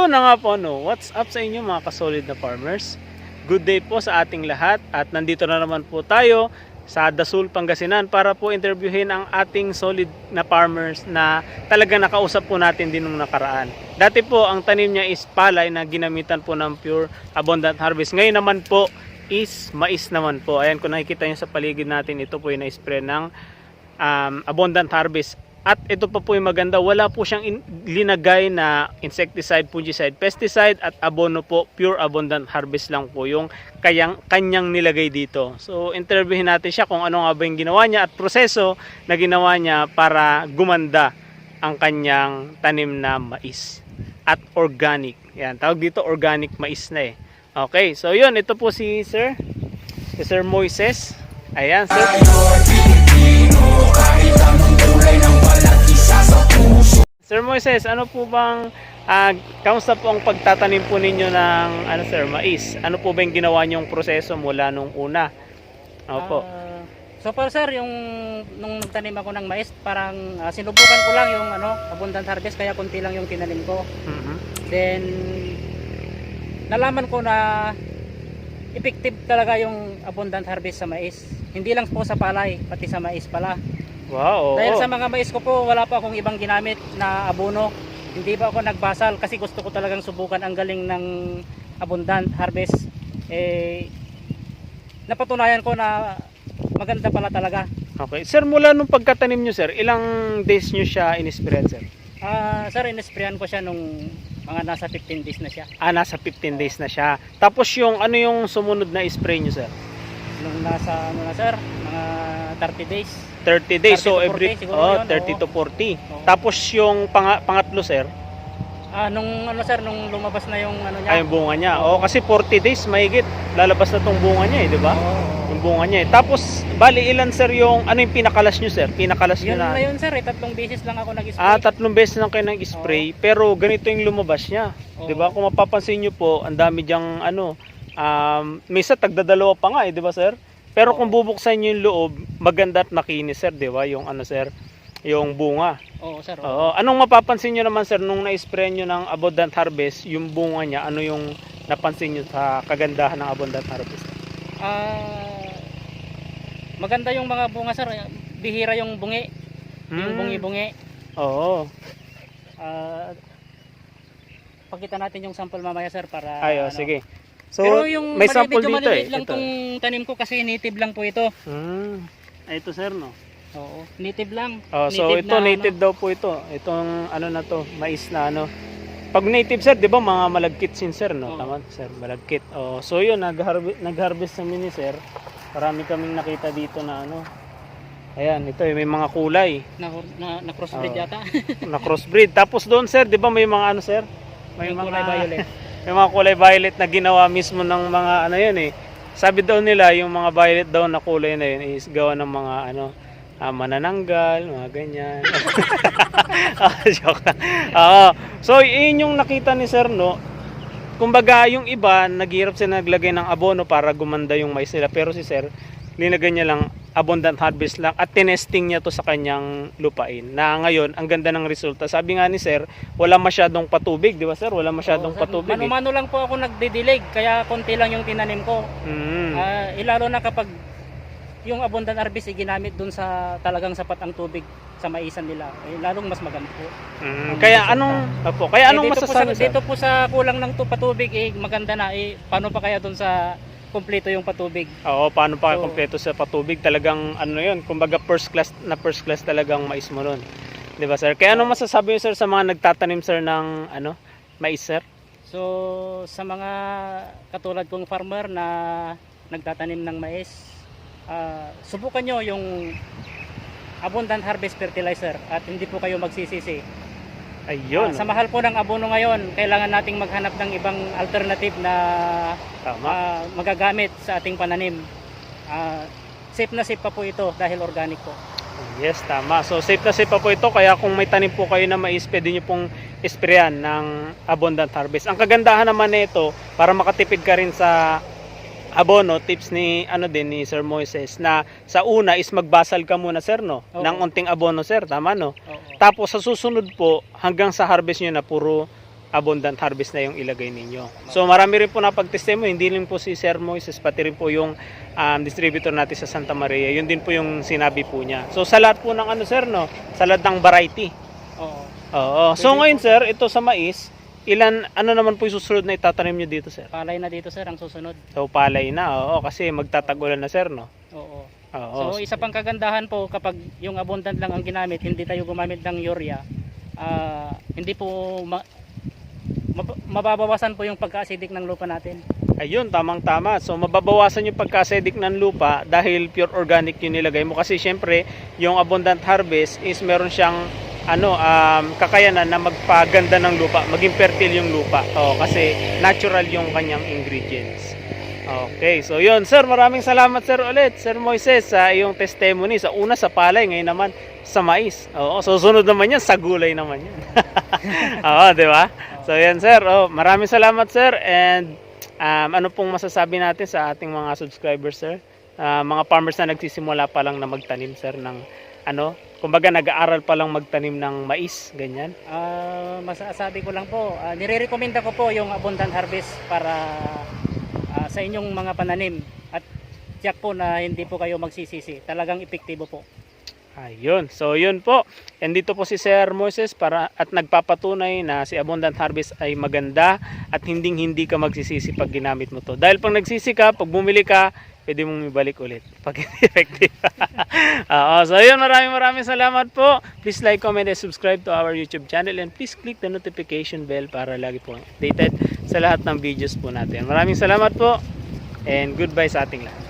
So na nga po, no, what's up sa inyo mga kasolid na farmers? Good day po sa ating lahat at nandito na naman po tayo sa Dasul, Pangasinan para po interviewin ang ating solid na farmers na talagang nakausap po natin din nung nakaraan. Dati po ang tanim niya is palay na ginamitan po ng Pure Abundant Harvest. Ngayon naman po is mais naman po. Ayan, kung nakikita nyo sa paligid natin, ito po yung na-spray ng Abundant Harvest. At ito pa po yung maganda, wala po siyang linagay na insecticide, fungicide, pesticide at abono po, Pure Abundant Harvest lang po yung kanyang nilagay dito. So interviewin natin siya kung ano nga ba yung ginawa niya at proseso na ginawa niya para gumanda ang kanyang tanim na mais at organic. Yan, tawag dito organic mais na eh. Okay, so yun, ito po si Sir Moises. Ayan, Sir. Sir Moises, ano po bang kamusta po ang pagtatanim po ninyo ng mais? Ano po ba yung ginawa niyong proseso mula nung una? Opo. So far sir, nung nagtanim ako ng mais, parang sinubukan ko lang yung abundant harvest, kaya konti lang yung tinanim ko. Then nalaman ko na effective talaga yung abundant harvest sa mais. Hindi lang po sa palay, pati sa mais pala. Wow. Dahil sa mga mais ko po, wala pa akong ibang ginamit na abono. Hindi pa ako nagbasal kasi gusto ko talagang subukan ang galing ng abundant harvest. Napatunayan ko na maganda pala talaga. Okay. Sir, mula nung pagkatanim nyo, sir, ilang days nyo siya in-sprayan, sir? Sir, in-sprayan ko siya nung mga nasa 15 days na siya. Nasa 15 days na siya. Tapos yung yung sumunod na spray nyo, sir? Nung nasa sir, mga 30 days. 30 days. 30 So to 40, every siguro yun, 30 to 40. Oo. Tapos yung pangatlo, sir? Nung sir, nung lumabas na yung niya. Yung bunga niya. Kasi 40 days mahigit lalabas na tong bunga niya, di ba? Yung bunga niya. Tapos bali ilan, sir, yung yung pinakalas nyo, sir? Pinakalas nyo Yun na. yun sir, 3 beses lang ako nag-spray. 3 beses lang kayo nag-spray, pero ganito yung lumabas niya. Oo. Di ba? Kung mapapansin nyo po, ang dami diyang may isa tagdadalawa pa nga, di ba, sir? Pero kung bubuksan nyo yung loob, maganda at makinis, sir, di ba? Yung sir, yung bunga. Oo, sir. Oo. Anong mapapansin nyo naman, sir, nung na-spray nyo ng Abundant Harvest, yung bunga niya, ano yung napansin nyo sa kagandahan ng Abundant Harvest? Maganda yung mga bunga, sir. Bihira yung bungi. Yung bungi-bungi. Oo. Pakita natin yung sample mamaya, sir, para Sige. So, pero yung may sample dito maliliit lang ito. tong tanim ko kasi native lang po ito. Ito, sir, no? Oo, native lang. So ito native daw po ito. Itong na to, mais na Pag native, sir, 'di ba mga malagkit sin, sir, no? Tama, sir, malagkit. So yun, nag-harvest kami ni sir. Marami kaming nakita dito na Ayan, ito may mga kulay. Na crossbreed yata. Na crossbreed. Tapos doon, sir, 'di ba may mga sir? May mga kulay violet. May mga kulay violet na ginawa mismo ng mga yun eh. Sabi daw nila yung mga violet daw na kulay na yun is gawa ng mga manananggal, mga ganyan. Joke. So yun yung nakita ni sir, no. Kumbaga yung iba naghihirap sila naglagay ng abono para gumanda yung mais nila, pero si sir linagay niya lang Abundant Harvest lang at tinesting niya to sa kanyang lupain na ngayon ang ganda ng resulta. Sabi nga ni sir, wala masyadong patubig, di ba, sir? Wala masyadong patubig. Mano-mano lang po ako nagdidilig, kaya konti lang yung tinanim ko. Lalo na kapag yung Abundant Harvest ginamit dun sa talagang sapat ang tubig sa maisan nila, lalong mas maganda po. Kaya anong masasabi, sir? Dito po sa kulang ng patubig, maganda na. Paano pa kaya dun sa kumpleto yung patubig? Oo, paano pa kumpleto sa patubig? Talagang yun, kumbaga first class talagang mais mo nun. 'Di ba, sir? Kaya anong masasabi niyo, sir, sa mga nagtatanim, sir, ng mais, sir? So, sa mga katulad kong farmer na nagtatanim ng mais, subukan nyo yung Abundant Harvest Fertilizer at hindi po kayo magsisisi. Ayun. Sa mahal po ng abono ngayon, kailangan nating maghanap ng ibang alternative na magagamit sa ating pananim. Safe na safe pa po ito dahil organic po. Yes, tama. So safe na safe pa po ito, kaya kung may tanim po kayo na mais, pwede nyo pong isprayan ng Abundant Harvest. Ang kagandahan naman nito, para makatipid ka rin sa abono, tips ni ni Sir Moises, na sa una is magbasal ka muna, sir, no? Oo. Ng unting abono, sir, tama, no? Oo. Tapos sa susunod po hanggang sa harvest niyo na puro abundant harvest na yung ilagay ninyo. So marami rin po napag-test mo, hindi lang po si Sir Moises, pati rin po yung distributor natin sa Santa Maria. Yun din po yung sinabi po niya. So sa lahat po ng ano sir, no? Sa lahat ng variety. Oo. Oo. So ngayon sir, ito sa mais, ano naman po yung susunod na itatanim nyo dito sir? Palay na dito sir ang susunod. So palay na, oo, kasi magtatagulan na sir, no? Oo. Oo. So isa pang kagandahan po kapag yung abundant lang ang ginamit, hindi tayo gumamit ng urea, hindi po mababawasan po yung pagka-acidic ng lupa natin. Ayun, tamang-tama. So mababawasan yung pagka-acidic ng lupa dahil pure organic yung nilagay mo. Kasi syempre, yung abundant harvest is meron siyang kakayanan na magpaganda ng lupa, maging fertile yung lupa. Kasi natural yung kanyang ingredients. Okay, so yun sir, maraming salamat sir ulit, Sir Moises, sa iyong testimony. Sa una sa palay, ngayon naman sa mais. Oo, so sunod naman yan, sa gulay naman yan. Oo, di ba? So yan sir, maraming salamat sir. And ano pong masasabi natin sa ating mga subscribers sir? Mga farmers na nagsisimula pa lang na magtanim sir ng kumbaga nag-aaral pa lang magtanim ng mais, ganyan. Masasabi ko lang po, nire-recommenda ko po yung abundant harvest para sa inyong mga pananim at tiyak po na hindi po kayo magsisisi. Talagang epektibo po. Ayun. So yun po. And dito po si Sir Moises at nagpapatunay na si Abundant Harvest ay maganda at hindi ka magsisisi pag ginamit mo to. Dahil pag nagsisi ka, pag bumili ka, pwede mong ibalik ulit pag hindi effective. So yun, maraming salamat po. Please like, comment, and subscribe to our YouTube channel, and please click the notification bell para lagi po updated sa lahat ng videos po natin. Maraming salamat po and goodbye sa ating lahat.